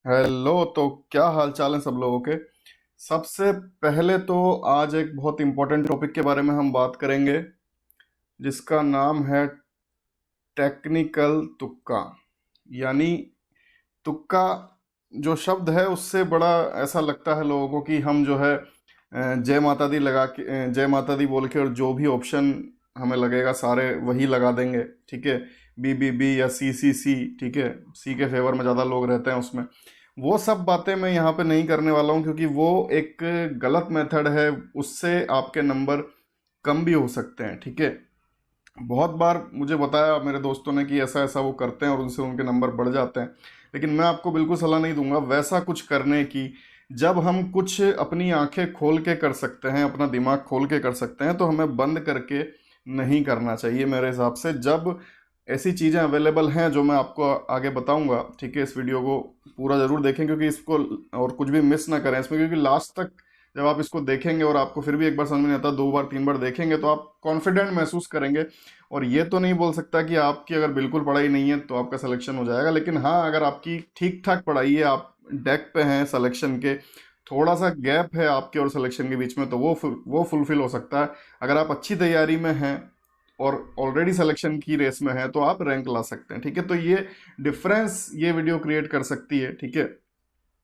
Hello. तो क्या हाल चाल है सब लोगों के। सबसे पहले तो आज एक बहुत इंपॉर्टेंट टॉपिक के बारे में हम बात करेंगे, जिसका नाम है टेक्निकल तुक्का। यानी तुक्का जो शब्द है उससे बड़ा ऐसा लगता है लोगों को कि हम जो है जय माता दी लगा के जय माता दी बोल के और जो भी ऑप्शन हमें लगेगा सारे वही लगा देंगे। ठीक है, बी बी बी या सी सी सी। ठीक है, सी के फेवर में ज़्यादा लोग रहते हैं उसमें। वो सब बातें मैं यहाँ पे नहीं करने वाला हूँ, क्योंकि वो एक गलत मेथड है। उससे आपके नंबर कम भी हो सकते हैं। ठीक है, बहुत बार मुझे बताया मेरे दोस्तों ने कि ऐसा ऐसा वो करते हैं और उनसे उनके नंबर बढ़ जाते हैं। लेकिन मैं आपको बिल्कुल सलाह नहीं दूंगा वैसा कुछ करने की। जब हम कुछ अपनी आंखें खोल के कर सकते हैं, अपना दिमाग खोल के कर सकते हैं, तो हमें बंद करके नहीं करना चाहिए मेरे हिसाब से। जब ऐसी चीज़ें अवेलेबल हैं जो मैं आपको आगे बताऊंगा, ठीक है, इस वीडियो को पूरा ज़रूर देखें, क्योंकि इसको और कुछ भी मिस ना करें इसमें, क्योंकि लास्ट तक जब आप इसको देखेंगे और आपको फिर भी एक बार समझ में नहीं आता, दो बार तीन बार देखेंगे तो आप कॉन्फिडेंट महसूस करेंगे। और ये तो नहीं बोल सकता कि आपकी अगर बिल्कुल पढ़ाई नहीं है तो आपका सिलेक्शन हो जाएगा, लेकिन हाँ, अगर आपकी ठीक ठाक पढ़ाई है, आप डेक पे हैं सिलेक्शन के, थोड़ा सा गैप है आपके और सिलेक्शन के बीच में, तो वो फुलफिल हो सकता है। अगर आप अच्छी तैयारी में हैं और ऑलरेडी सिलेक्शन की रेस में है तो आप रैंक ला सकते हैं। ठीक है, तो ये डिफरेंस ये वीडियो क्रिएट कर सकती है। ठीक है,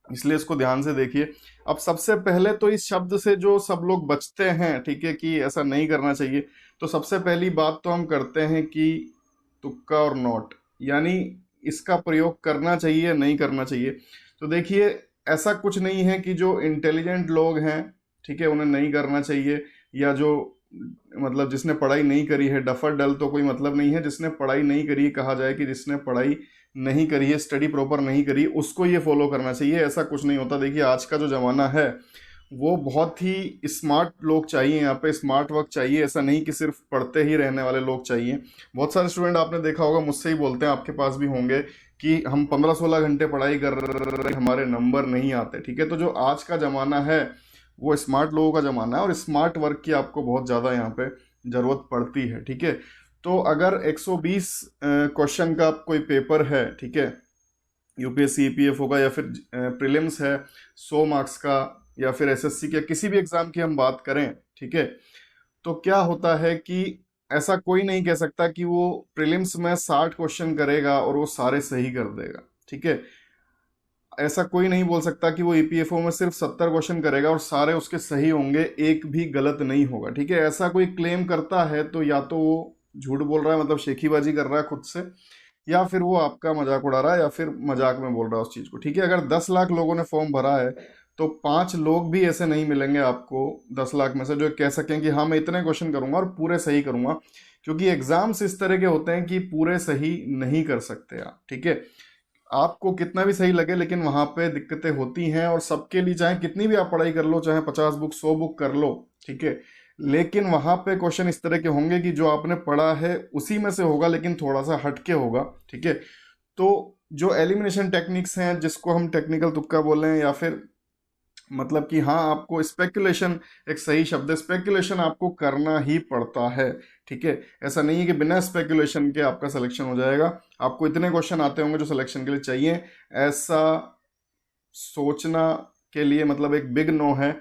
इसलिए इसको ध्यान से देखिए। अब सबसे पहले तो इस शब्द से जो सब लोग बचते हैं, ठीक है, कि ऐसा नहीं करना चाहिए, तो सबसे पहली बात तो हम करते हैं कि तुक्का और नॉट, यानी इसका प्रयोग करना चाहिए या नहीं करना चाहिए। तो देखिए, ऐसा कुछ नहीं है कि जो इंटेलिजेंट लोग हैं, ठीक है, उन्हें नहीं करना चाहिए, या जो मतलब जिसने पढ़ाई नहीं करी है, डफर डल तो कोई मतलब नहीं है। जिसने पढ़ाई नहीं करी है, कहा जाए कि जिसने पढ़ाई नहीं करी है, स्टडी प्रॉपर नहीं करी, उसको ये फॉलो करना चाहिए, ऐसा कुछ नहीं होता। देखिए, आज का जो ज़माना है वो बहुत ही स्मार्ट लोग चाहिए, यहाँ पे स्मार्ट वर्क चाहिए। ऐसा नहीं कि सिर्फ पढ़ते ही रहने वाले लोग चाहिए। बहुत सारे स्टूडेंट आपने देखा होगा, मुझसे ही बोलते हैं, आपके पास भी होंगे, कि हम 15-16 घंटे पढ़ाई कर रहे, हमारे नंबर नहीं आते। ठीक है, तो जो आज का ज़माना है वो स्मार्ट लोगों का ज़माना है, और स्मार्ट वर्क की आपको बहुत ज़्यादा यहाँ पे ज़रूरत पड़ती है। ठीक है, तो अगर 120 क्वेश्चन का कोई पेपर है, ठीक है, यूपीएससी ईपीएफओ का, या फिर प्रीलिम्स है 100 मार्क्स का, या फिर एसएससी के किसी भी एग्जाम की हम बात करें, ठीक है, तो क्या होता है कि ऐसा कोई नहीं कह सकता कि वो प्रीलिम्स में 60 क्वेश्चन करेगा और वो सारे सही कर देगा। ठीक है, ऐसा कोई नहीं बोल सकता कि वो ईपीएफओ में सिर्फ 70 क्वेश्चन करेगा और सारे उसके सही होंगे, एक भी गलत नहीं होगा। ठीक है, ऐसा कोई क्लेम करता है तो या तो वो झूठ बोल रहा है, मतलब शेखीबाजी कर रहा है खुद से, या फिर वो आपका मजाक उड़ा रहा है, या फिर मजाक में बोल रहा है उस चीज़ को। ठीक है, अगर 10 लाख लोगों ने फॉर्म भरा है तो 5 लोग भी ऐसे नहीं मिलेंगे आपको 10 लाख में से जो कह सकें कि हाँ मैं इतने क्वेश्चन करूंगा और पूरे सही करूंगा, क्योंकि एग्जाम्स इस तरह के होते हैं कि पूरे सही नहीं कर सकते आप। ठीक है, आपको कितना भी सही लगे, लेकिन वहां पे दिक्कतें होती हैं, और सबके लिए, चाहे कितनी भी आप पढ़ाई कर लो, चाहे 50 बुक 100 बुक कर लो, ठीक है, लेकिन वहां पे क्वेश्चन इस तरह के होंगे कि जो आपने पढ़ा है उसी में से होगा, लेकिन थोड़ा सा हटके होगा। ठीक है, तो जो एलिमिनेशन टेक्निक्स हैं, जिसको हम टेक्निकल तुक्का बोल रहे हैं, या फिर मतलब कि हाँ, आपको स्पेकुलेशन, एक सही शब्द है, स्पेकुलेशन आपको करना ही पड़ता है। ठीक है, ऐसा नहीं है कि बिना स्पेकुलेशन के आपका सिलेक्शन हो जाएगा। आपको इतने क्वेश्चन आते होंगे जो सिलेक्शन के लिए चाहिए, ऐसा सोचना के लिए मतलब एक बिग नो है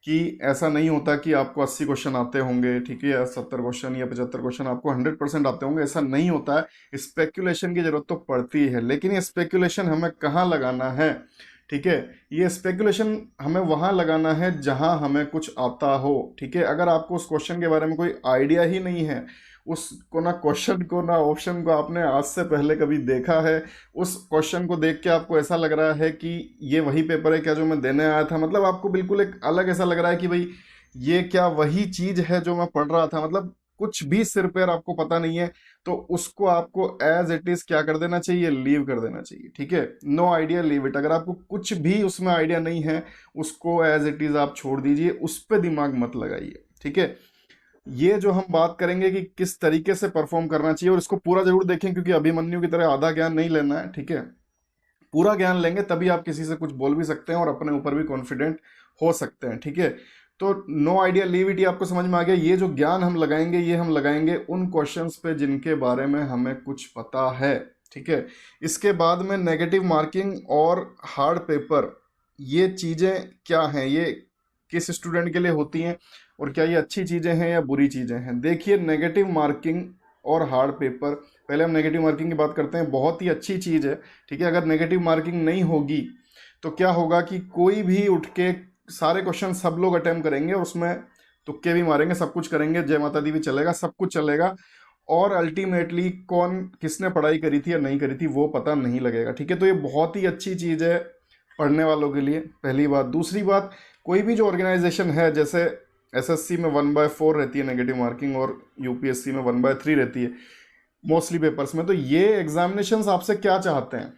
कि ऐसा नहीं होता कि आपको 80 क्वेश्चन आते होंगे, ठीक है, या 70 क्वेश्चन या 75 क्वेश्चन आपको 100% आते होंगे, ऐसा नहीं होता है। स्पेकुलेशन की जरूरत तो पड़ती है, लेकिन ये स्पेकुलेशन हमें कहाँ लगाना है? ठीक है, ये स्पेकुलेशन हमें वहां लगाना है जहां हमें कुछ आता हो। ठीक है, अगर आपको उस क्वेश्चन के बारे में कोई आइडिया ही नहीं है, उसको ना क्वेश्चन को ना ऑप्शन को आपने आज से पहले कभी देखा है, उस क्वेश्चन को देख के आपको ऐसा लग रहा है कि ये वही पेपर है क्या जो मैं देने आया था, मतलब आपको बिल्कुल एक अलग ऐसा लग रहा है कि भाई ये क्या वही चीज है जो मैं पढ़ रहा था, मतलब कुछ भी सिर पैर आपको पता नहीं है, तो उसको आपको एज इट इज क्या कर देना चाहिए, लीव कर देना चाहिए। ठीक है, नो आइडिया लीव इट। अगर आपको कुछ भी उसमें आइडिया नहीं है, उसको एज इट इज आप छोड़ दीजिए, उस पर दिमाग मत लगाइए। ठीक है, ये जो हम बात करेंगे कि किस तरीके से परफॉर्म करना चाहिए, और इसको पूरा जरूर देखें, क्योंकि अभिमन्यु की तरह आधा ज्ञान नहीं लेना है। ठीक है, पूरा ज्ञान लेंगे तभी आप किसी से कुछ बोल भी सकते हैं और अपने ऊपर भी कॉन्फिडेंट हो सकते हैं। ठीक है, तो नो आइडिया लीव इट, आपको समझ में आ गया। ये जो ज्ञान हम लगाएंगे, ये हम लगाएंगे उन क्वेश्चंस पे जिनके बारे में हमें कुछ पता है। ठीक है। इसके बाद में नेगेटिव मार्किंग और हार्ड पेपर, ये चीज़ें क्या हैं, ये किस स्टूडेंट के लिए होती हैं और क्या ये अच्छी चीज़ें हैं या बुरी चीज़ें हैं। देखिए, नेगेटिव मार्किंग और हार्ड पेपर, पहले हम नेगेटिव मार्किंग की बात करते हैं। बहुत ही अच्छी चीज़ है, ठीक है। अगर नेगेटिव मार्किंग नहीं होगी तो क्या होगा कि कोई भी उठ के सारे क्वेश्चन सब लोग अटेम्प्ट करेंगे और उसमें तुक्के भी मारेंगे, सब कुछ करेंगे, जय माता दी भी चलेगा, सब कुछ चलेगा, और अल्टीमेटली कौन किसने पढ़ाई करी थी या नहीं करी थी वो पता नहीं लगेगा, ठीक है। तो ये बहुत ही अच्छी चीज़ है पढ़ने वालों के लिए, पहली बात। दूसरी बात, कोई भी जो ऑर्गेनाइजेशन है, जैसे एसएससी में 1/4 रहती है नेगेटिव मार्किंग और यूपीएससी में 1/3 रहती है मोस्टली पेपर्स में। तो ये एग्जामिनेशंस आपसे क्या चाहते हैं,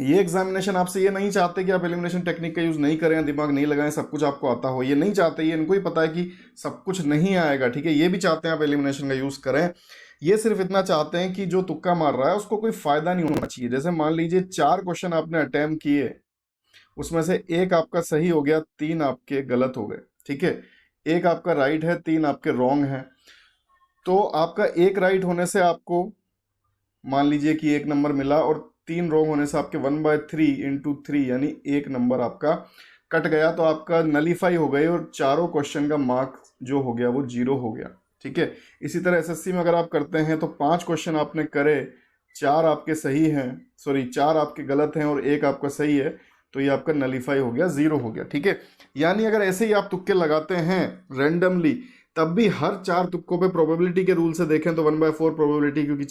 ये एग्जामिनेशन आपसे ये नहीं चाहते कि आप एलिमिनेशन टेक्निक का यूज़ नहीं करें, दिमाग नहीं लगाएं, सब कुछ आपको आता हो, ये नहीं चाहते। ये इनको ही पता है कि सब कुछ नहीं आएगा, ठीक है। ये भी चाहते हैं आप एलिमिनेशन का यूज़ करें। ये सिर्फ इतना चाहते हैं कि जो तुक्का मार रहा है उसको कोई फ़ायदा नहीं होना चाहिए। जैसे मान लीजिए 4 क्वेश्चन आपने अटैम्प्ट किए, उसमें से एक आपका सही हो गया, 3 आपके गलत हो गए, ठीक है। एक आपका राइट है, 3 आपके रॉन्ग हैं। तो आपका एक राइट होने से आपको मान लीजिए कि 1 नंबर मिला, और 3 रॉन्ग होने से आपके 1/3 इंटू 3 यानी 1 नंबर आपका कट गया। तो आपका नलीफाई हो गई और चारों क्वेश्चन का मार्क जो हो गया वो 0 हो गया, ठीक है। इसी तरह एसएससी में अगर आप करते हैं तो 5 क्वेश्चन आपने करे, 4 आपके सही हैं, सॉरी 4 आपके गलत हैं और 1 आपका सही है, तो ये आपका नलीफाई हो गया, 0 हो गया, ठीक है। यानी अगर ऐसे ही आप तुक्के लगाते हैं रेंडमली, तब भी हर 4 तुक्कों पे प्रोबेबिलिटी के रूल से देखें तो 1/4 प्रोबेबिलिटी, क्योंकि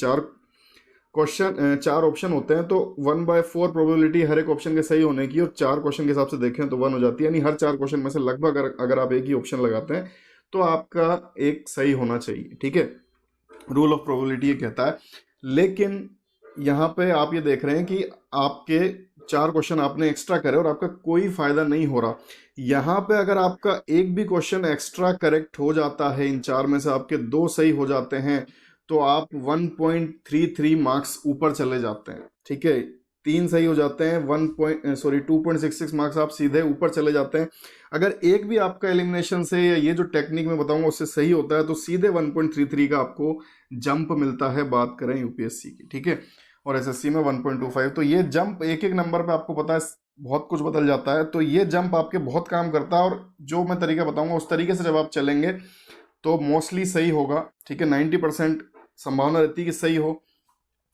4 ऑप्शन होते हैं तो 1/4 प्रोबेबिलिटी हर एक ऑप्शन के सही होने की, और 4 क्वेश्चन के हिसाब से देखें तो 1 हो जाती है। यानी हर 4 क्वेश्चन में से लगभग अगर आप एक ही ऑप्शन लगाते हैं तो आपका एक सही होना चाहिए, ठीक है। रूल ऑफ प्रोबेबिलिटी ये कहता है। लेकिन यहाँ पे आप ये देख रहे हैं कि आपके 4 क्वेश्चन आपने एक्स्ट्रा करे और आपका कोई फायदा नहीं हो रहा। यहाँ पे अगर आपका एक भी क्वेश्चन एक्स्ट्रा करेक्ट हो जाता है, इन 4 में से आपके 2 सही हो जाते हैं, तो आप 1.33 मार्क्स ऊपर चले जाते हैं, ठीक है। 3 सही हो जाते हैं, 2.66 मार्क्स आप सीधे ऊपर चले जाते हैं। अगर एक भी आपका एलिमिनेशन से या ये जो टेक्निक में बताऊंगा उससे सही होता है तो सीधे 1.33 का आपको जंप मिलता है, बात करें यूपीएससी की, ठीक है। और एसएससी में 1.25। तो ये जंप एक एक नंबर पे आपको पता है बहुत कुछ बदल जाता है। तो ये जंप आपके बहुत काम करता है, और जो मैं तरीका बताऊंगा उस तरीके से जब आप चलेंगे तो मोस्टली सही होगा, ठीक है। 90% संभावना रहती है कि सही हो,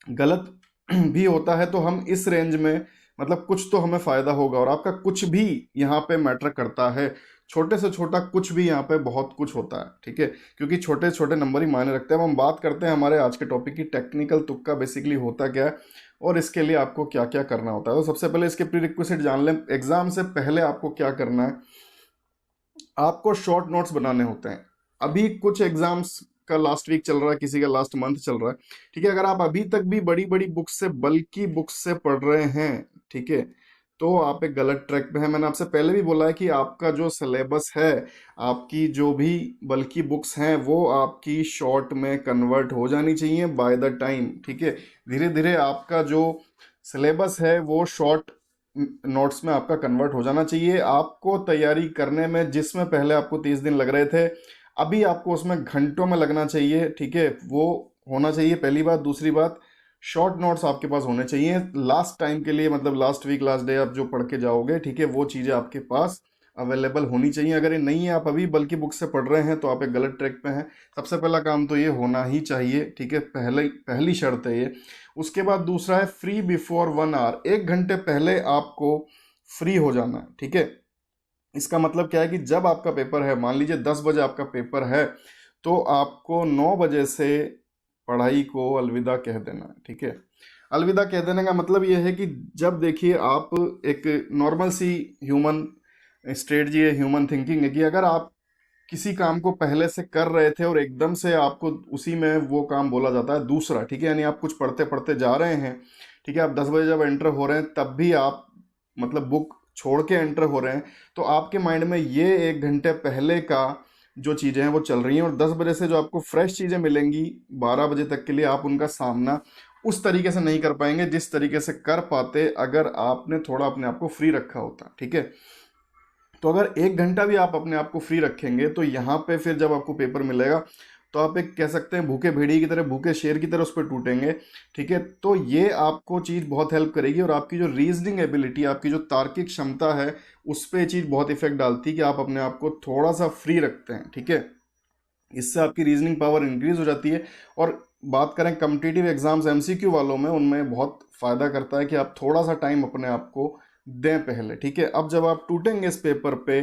गलत भी होता है तो हम इस रेंज में, मतलब कुछ तो हमें फायदा होगा, और आपका कुछ भी यहाँ पे मैटर करता है। छोटे से छोटा कुछ भी यहाँ पे बहुत कुछ होता है, ठीक है, क्योंकि छोटे छोटे नंबर ही मायने रखते हैं। अब हम बात करते हैं हमारे आज के टॉपिक की, टेक्निकल तुक्का बेसिकली होता क्या है और इसके लिए आपको क्या क्या करना होता है। तो सबसे पहले इसके प्रीरिक्विजिट जान लें। एग्जाम से पहले आपको क्या करना है, आपको शॉर्ट नोट्स बनाने होते हैं। अभी कुछ एग्जाम्स का लास्ट वीक चल रहा है, किसी का लास्ट मंथ चल रहा है, ठीक है। अगर आप अभी तक भी बड़ी बड़ी बुक्स से, बल्कि बुक्स से पढ़ रहे हैं, ठीक है, तो आप एक गलत ट्रैक पे हैं। मैंने आपसे पहले भी बोला है कि आपका जो सिलेबस है, आपकी जो भी बल्कि बुक्स हैं, वो आपकी शॉर्ट में कन्वर्ट हो जानी चाहिए बाय द टाइम, ठीक है। धीरे धीरे आपका जो सिलेबस है वो शॉर्ट नोट्स में आपका कन्वर्ट हो जाना चाहिए। आपको तैयारी करने में जिसमें पहले आपको 30 दिन लग रहे थे, अभी आपको उसमें घंटों में लगना चाहिए, ठीक है। वो होना चाहिए, पहली बात। दूसरी बात, शॉर्ट नोट्स आपके पास होने चाहिए लास्ट टाइम के लिए, मतलब लास्ट वीक लास्ट डे आप जो पढ़ के जाओगे, ठीक है, वो चीज़ें आपके पास अवेलेबल होनी चाहिए। अगर ये नहीं है, आप अभी बल्कि बुक से पढ़ रहे हैं, तो आप एक गलत ट्रैक पे हैं। सबसे पहला काम तो ये होना ही चाहिए, ठीक है, पहली शर्त है ये। उसके बाद दूसरा है फ्री बिफोर 1 आवर, 1 घंटे पहले आपको फ्री हो जाना है, ठीक है। इसका मतलब क्या है कि जब आपका पेपर है, मान लीजिए 10 बजे आपका पेपर है, तो आपको 9 बजे से पढ़ाई को अलविदा कह देना है, ठीक है। अलविदा कह देने का मतलब यह है कि जब देखिए आप, एक नॉर्मल सी ह्यूमन स्ट्रेटजी है, ह्यूमन थिंकिंग है कि अगर आप किसी काम को पहले से कर रहे थे और एकदम से आपको उसी में वो काम बोला जाता है दूसरा, ठीक है, यानी आप कुछ पढ़ते पढ़ते जा रहे हैं, ठीक है, आप 10 बजे जब एंटर हो रहे हैं तब भी आप मतलब बुक छोड़ के एंटर हो रहे हैं, तो आपके माइंड में ये 1 घंटे पहले का जो चीज़ें हैं वो चल रही हैं, और 10 बजे से जो आपको फ्रेश चीज़ें मिलेंगी 12 बजे तक के लिए, आप उनका सामना उस तरीके से नहीं कर पाएंगे जिस तरीके से कर पाते अगर आपने थोड़ा अपने आप को फ्री रखा होता, ठीक है। तो अगर 1 घंटा भी आप अपने आप को फ्री रखेंगे तो यहाँ पे फिर जब आपको पेपर मिलेगा तो आप एक कह सकते हैं भूखे भेड़िए की तरह, भूखे शेर की तरह उस पर टूटेंगे। ठीक है, तो ये आपको चीज़ बहुत हेल्प करेगी, और आपकी जो रीजनिंग एबिलिटी, आपकी जो तार्किक क्षमता है, उस पर चीज़ बहुत इफेक्ट डालती है कि आप अपने आप को थोड़ा सा फ्री रखते हैं। ठीक है, इससे आपकी रीजनिंग पावर इंक्रीज हो जाती है। और बात करें कम्पिटिटिव एग्जाम्स एमसीक्यू वालों में, उनमें बहुत फ़ायदा करता है कि आप थोड़ा सा टाइम अपने आप को दें पहले। ठीक है, अब जब आप टूटेंगे इस पेपर पे,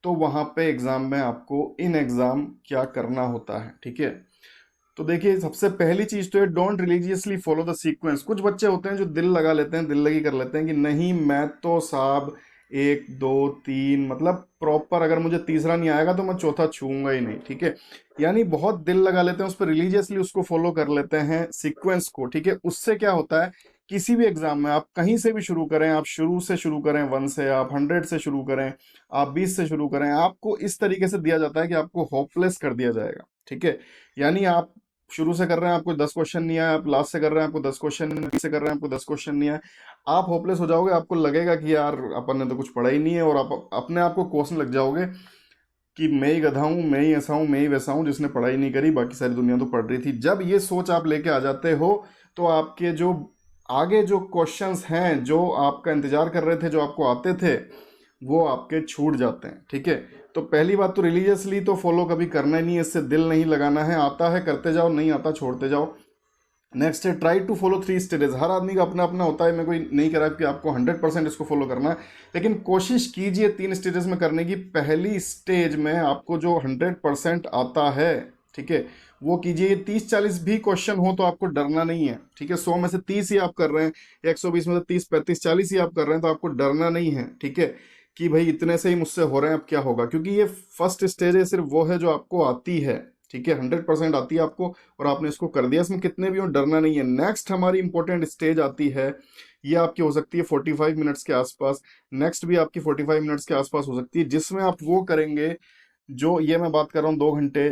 तो वहाँ पे एग्ज़ाम में आपको इन एग्ज़ाम क्या करना होता है। ठीक है, तो देखिए सबसे पहली चीज़ तो है, don't religiously follow the sequence. कुछ बच्चे होते हैं जो दिल लगा लेते हैं, दिल लगी कर लेते हैं कि नहीं मैं तो साहब 1 2 3, मतलब प्रॉपर, अगर मुझे तीसरा नहीं आएगा तो मैं चौथा छूंगा ही नहीं। ठीक है, यानी बहुत दिल लगा लेते हैं उस पर, रिलीजियसली उसको फॉलो कर लेते हैं सीक्वेंस को। ठीक है, उससे क्या होता है, किसी भी एग्जाम में आप कहीं से भी शुरू करें, आप शुरू से शुरू करें 1 से, आप 100 से शुरू करें, आप 20 से शुरू करें, आपको इस तरीके से दिया जाता है कि आपको होपलेस कर दिया जाएगा। ठीक है, यानी आप शुरू से कर रहे हैं, आपको 10 क्वेश्चन नहीं आया, आप लास्ट से कर रहे हैं, आपको 10 क्वेश्चन, 20 से कर रहे हैं, आपको 10 क्वेश्चन नहीं आया, आप होपलेस हो जाओगे। आपको लगेगा कि यार अपन ने तो कुछ पढ़ा ही नहीं है, और आप अपने आप को कोसने लग जाओगे कि मैं ही गधा हूँ, मैं ही ऐसा हूँ, मैं ही वैसा हूँ, जिसने पढ़ाई नहीं करी, बाकी सारी दुनिया तो पढ़ रही थी। जब ये सोच आप लेके आ जाते हो, तो आपके जो आगे जो क्वेश्चंस हैं, जो आपका इंतजार कर रहे थे, जो आपको आते थे, वो आपके छूट जाते हैं। ठीक है, तो पहली बात तो रिलीजियसली तो फॉलो कभी करना ही नहीं है, इससे दिल नहीं लगाना है। आता है करते जाओ, नहीं आता छोड़ते जाओ। नेक्स्ट है ट्राई टू फॉलो 3 स्टेजेस। हर आदमी का अपना अपना होता है, मैं कोई नहीं कह रहा कि आपको 100% इसको फॉलो करना है, लेकिन कोशिश कीजिए 3 स्टेजेस में करने की। पहली स्टेज में आपको जो 100% आता है, ठीक है, वो कीजिए। 30 40 भी क्वेश्चन हो तो आपको डरना नहीं है। ठीक है, 100 में से 30 ही आप कर रहे हैं, 120 में से 30 35 40 ही आप कर रहे हैं, तो आपको डरना नहीं है। ठीक है, कि भाई इतने से ही मुझसे हो रहे हैं, अब क्या होगा, क्योंकि ये फर्स्ट स्टेज है, सिर्फ वो है जो आपको आती है। ठीक है, 100% आती है आपको, और आपने इसको कर दिया, इसमें कितने भी हो डरना नहीं है। नेक्स्ट हमारी इंपॉर्टेंट स्टेज आती है, ये आपकी हो सकती है 45 मिनट्स के आसपास। नेक्स्ट भी आपकी 45 मिनट्स के आसपास हो सकती है, जिसमें आप वो करेंगे जो, ये मैं बात कर रहा हूँ 2 घंटे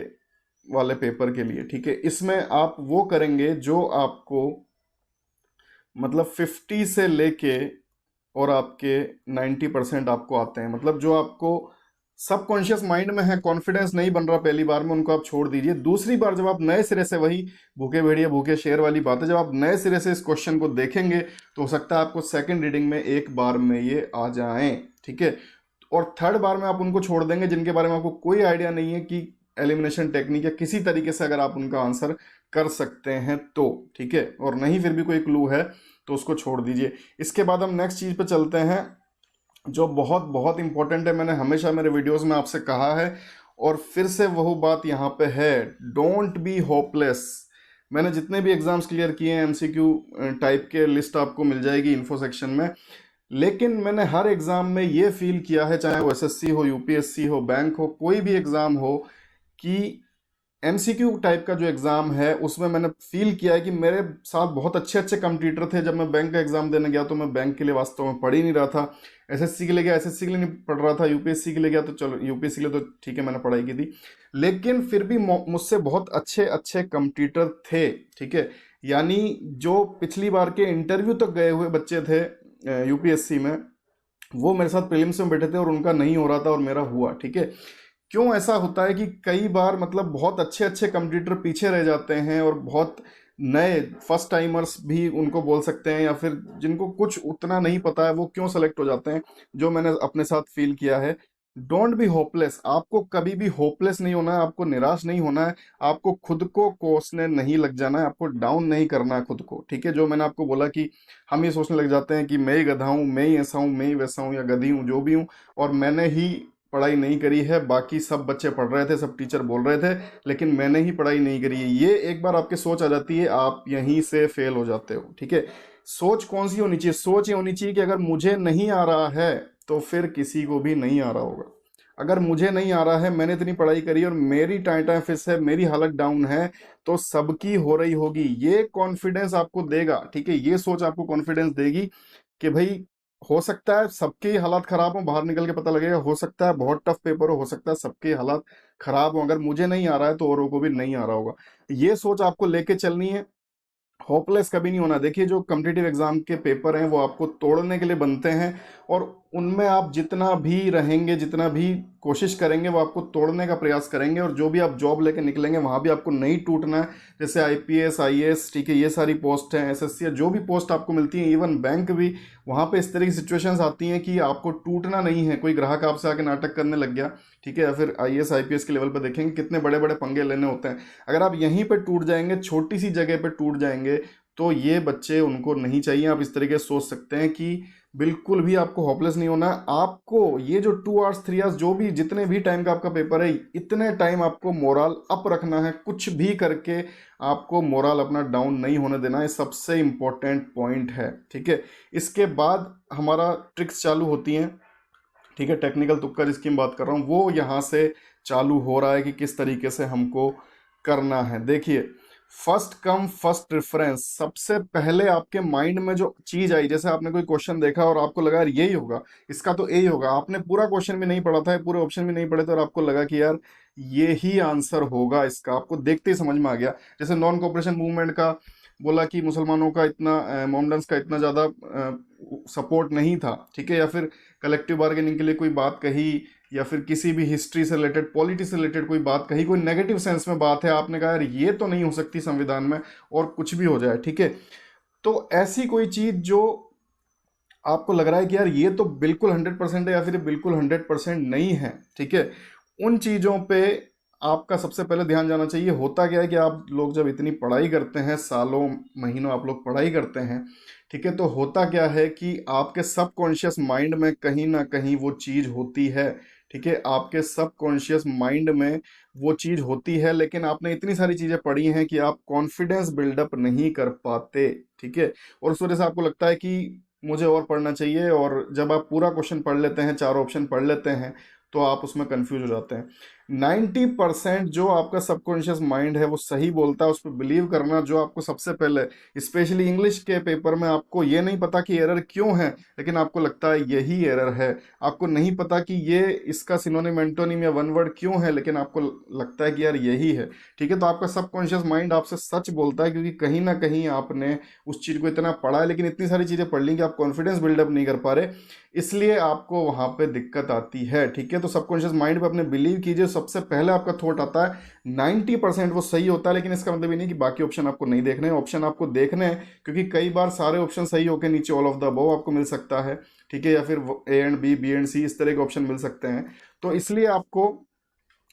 वाले पेपर के लिए। ठीक है, इसमें आप वो करेंगे जो आपको मतलब 50 से लेके और आपके 90% आपको आते हैं, मतलब जो आपको सबकॉन्शियस माइंड में है, कॉन्फिडेंस नहीं बन रहा पहली बार में, उनको आप छोड़ दीजिए। दूसरी बार जब आप नए सिरे से, वही भूखे भेड़िए भूखे शेर वाली बात है, जब आप नए सिरे से इस क्वेश्चन को देखेंगे, तो हो सकता है आपको सेकंड रीडिंग में एक बार में ये आ जाएं। ठीक है, और थर्ड बार में आप उनको छोड़ देंगे जिनके बारे में आपको कोई आइडिया नहीं है कि एलिमिनेशन टेक्निक या किसी तरीके से अगर आप उनका आंसर कर सकते हैं तो। ठीक है, और नहीं फिर भी कोई क्लू है तो उसको छोड़ दीजिए। इसके बाद हम नेक्स्ट चीज़ पे चलते हैं, जो बहुत बहुत इंपॉर्टेंट है। मैंने हमेशा मेरे वीडियोस में आपसे कहा है, और फिर से वही बात यहाँ पे है, डोंट बी होपलेस। मैंने जितने भी एग्जाम्स क्लियर किए हैं, एमसीक्यू टाइप के लिस्ट आपको मिल जाएगी इन्फो सेक्शन में, लेकिन मैंने हर एग्जाम में ये फील किया है, चाहे वो एसएससी हो, यूपीएससी हो, बैंक हो, कोई भी एग्जाम हो, कि एमसीक्यू टाइप का जो एग्ज़ाम है उसमें मैंने फील किया है कि मेरे साथ बहुत अच्छे अच्छे कंपटीटर थे। जब मैं बैंक का एग्ज़ाम देने गया तो मैं बैंक के लिए वास्तव में पढ़ ही नहीं रहा था, एसएससी के लिए गया एसएससी के लिए नहीं पढ़ रहा था, यूपीएससी के लिए गया तो चलो यूपीएससी के लिए तो ठीक है मैंने पढ़ाई की थी, लेकिन फिर भी मुझसे बहुत अच्छे अच्छे कंपटीटर थे। ठीक है, यानी जो पिछली बार के इंटरव्यू तक गए हुए बच्चे थे यूपीएससी में, वो मेरे साथ प्रीलिम्स में बैठे थे और उनका नहीं हो रहा था और मेरा हुआ। ठीक है, क्यों ऐसा होता है कि कई बार मतलब बहुत अच्छे अच्छे कंपटीटर पीछे रह जाते हैं, और बहुत नए फर्स्ट टाइमर्स भी उनको बोल सकते हैं, या फिर जिनको कुछ उतना नहीं पता है, वो क्यों सेलेक्ट हो जाते हैं, जो मैंने अपने साथ फील किया है। Don't be hopeless. आपको कभी भी होपलेस नहीं होना है, आपको निराश नहीं होना है, आपको खुद को कोसने नहीं लग जाना है, आपको डाउन नहीं करना है खुद को। ठीक है, जो मैंने आपको बोला कि हम ये सोचने लग जाते हैं कि मैं ही गधा हूँ, मैं ही ऐसा हूँ, मैं ही वैसा हूँ, या गधी हूँ, जो भी हूँ, और मैंने ही पढ़ाई नहीं करी है, बाकी सब बच्चे पढ़ रहे थे, सब टीचर बोल रहे थे, लेकिन मैंने ही पढ़ाई नहीं करी है। ये एक बार आपके सोच आ जाती है, आप यहीं से फेल हो जाते हो। ठीक है, सोच कौन सी होनी चाहिए, सोच ये होनी चाहिए कि अगर मुझे नहीं आ रहा है तो फिर किसी को भी नहीं आ रहा होगा। अगर मुझे नहीं आ रहा है, मैंने इतनी पढ़ाई करी और मेरी टाइम फिस है, मेरी हालत डाउन है, तो सबकी हो रही होगी। ये कॉन्फिडेंस आपको देगा। ठीक है, ये सोच आपको कॉन्फिडेंस देगी कि भाई हो सकता है सबके हालात खराब हो, बाहर निकल के पता लगेगा, हो सकता है बहुत टफ पेपर हो सकता है सबके हालात खराब हो, अगर मुझे नहीं आ रहा है तो औरों को भी नहीं आ रहा होगा। ये सोच आपको लेके चलनी है, होपलेस कभी नहीं होना। देखिए जो कम्पिटिटिव एग्जाम के पेपर हैं वो आपको तोड़ने के लिए बनते हैं, और उनमें आप जितना भी रहेंगे, जितना भी कोशिश करेंगे, वो आपको तोड़ने का प्रयास करेंगे। और जो भी आप जॉब लेके निकलेंगे वहाँ भी आपको नहीं टूटना है। जैसे आईपीएस, आईएएस, ठीक है, ये सारी पोस्ट हैं, एसएससी या जो भी पोस्ट आपको मिलती है, इवन बैंक भी, वहाँ पे इस तरह की सिचुएशंस आती हैं कि आपको टूटना नहीं है। कोई ग्राहक आपसे आके नाटक करने लग गया, ठीक है, या फिर आईएएस आईपीएस के लेवल पर देखेंगे कितने बड़े बड़े पंगे लेने होते हैं। अगर आप यहीं पे टूट जाएंगे, छोटी सी जगह पे टूट जाएंगे, तो ये बच्चे, उनको नहीं चाहिए। आप इस तरीके से सोच सकते हैं कि बिल्कुल भी आपको होपलेस नहीं होना है। आपको ये जो 2 आवर्स 3 आवर्स जो भी जितने भी टाइम का आपका पेपर है, इतने टाइम आपको मोरल अप रखना है। कुछ भी करके आपको मोरल अपना डाउन नहीं होने देना है। सबसे इंपॉर्टेंट पॉइंट है, ठीक है। इसके बाद हमारा ट्रिक्स चालू होती हैं, ठीक है। टेक्निकल तुक्का जिसकी मैं बात कर रहा हूँ वो यहाँ से चालू हो रहा है कि किस तरीके से हमको करना है। देखिए, फर्स्ट कम फर्स्ट रेफरेंस, सबसे पहले आपके माइंड में जो चीज आई, जैसे आपने कोई क्वेश्चन देखा और आपको लगा यार यही होगा, इसका तो यही होगा, आपने पूरा क्वेश्चन भी नहीं पढ़ा था, पूरे ऑप्शन भी नहीं पढ़े थे, और आपको लगा कि यार ये ही आंसर होगा इसका, आपको देखते ही समझ में आ गया। जैसे नॉन कोऑपरेशन मूवमेंट का बोला कि मुसलमानों का इतना, मोमडन्स का इतना ज़्यादा सपोर्ट नहीं था, ठीक है, या फिर कलेक्टिव बार्गेनिंग के लिए कोई बात कही, या फिर किसी भी हिस्ट्री से रिलेटेड, पॉलिटिक्स से रिलेटेड कोई बात कही, कोई नेगेटिव सेंस में बात है, आपने कहा यार ये तो नहीं हो सकती संविधान में, और कुछ भी हो जाए, ठीक है। तो ऐसी कोई चीज जो आपको लग रहा है कि यार ये तो बिल्कुल 100% है, या फिर बिल्कुल 100% नहीं है, ठीक है, उन चीजों पे आपका सबसे पहले ध्यान जाना चाहिए। होता क्या है कि आप लोग जब इतनी पढ़ाई करते हैं, सालों महीनों आप लोग पढ़ाई करते हैं, ठीक है, तो होता क्या है कि आपके सबकॉन्शियस माइंड में कहीं ना कहीं वो चीज होती है, ठीक है, आपके सबकॉन्शियस माइंड में वो चीज होती है, लेकिन आपने इतनी सारी चीजें पढ़ी हैं कि आप कॉन्फिडेंस बिल्डअप नहीं कर पाते, ठीक है। और उस वजह से आपको लगता है कि मुझे और पढ़ना चाहिए, और जब आप पूरा क्वेश्चन पढ़ लेते हैं, 4 ऑप्शन पढ़ लेते हैं, तो आप उसमें कंफ्यूज हो जाते हैं। 90% जो आपका सबकॉन्शियस माइंड है वो सही बोलता है, उस पर बिलीव करना। जो आपको सबसे पहले, स्पेशली इंग्लिश के पेपर में, आपको ये नहीं पता कि एरर क्यों है, लेकिन आपको लगता है यही एरर है। आपको नहीं पता कि ये इसका सिनोनिम, एंटोनिम या वन वर्ड क्यों है, लेकिन आपको लगता है कि यार यही है, ठीक है। तो आपका सबकॉन्शियस माइंड आपसे सच बोलता है, क्योंकि कहीं ना कहीं आपने उस चीज़ को इतना पढ़ा है, लेकिन इतनी सारी चीज़ें पढ़ ली कि आप कॉन्फिडेंस बिल्डअप नहीं कर पा रहे, इसलिए आपको वहां पे दिक्कत आती है, ठीक है। तो सबकॉन्शियस माइंड पे अपने बिलीव कीजिए। सबसे पहले आपका थॉट आता है, 90% वो सही होता है, लेकिन इसका मतलब ये नहीं कि बाकी ऑप्शन आपको नहीं देखने हैं। ऑप्शन आपको देखने हैं, क्योंकि कई बार सारे ऑप्शन सही होकर नीचे ऑल ऑफ द अबव आपको मिल सकता है, ठीक है, या फिर A and B, B and C, इस तरह के ऑप्शन मिल सकते हैं। तो इसलिए आपको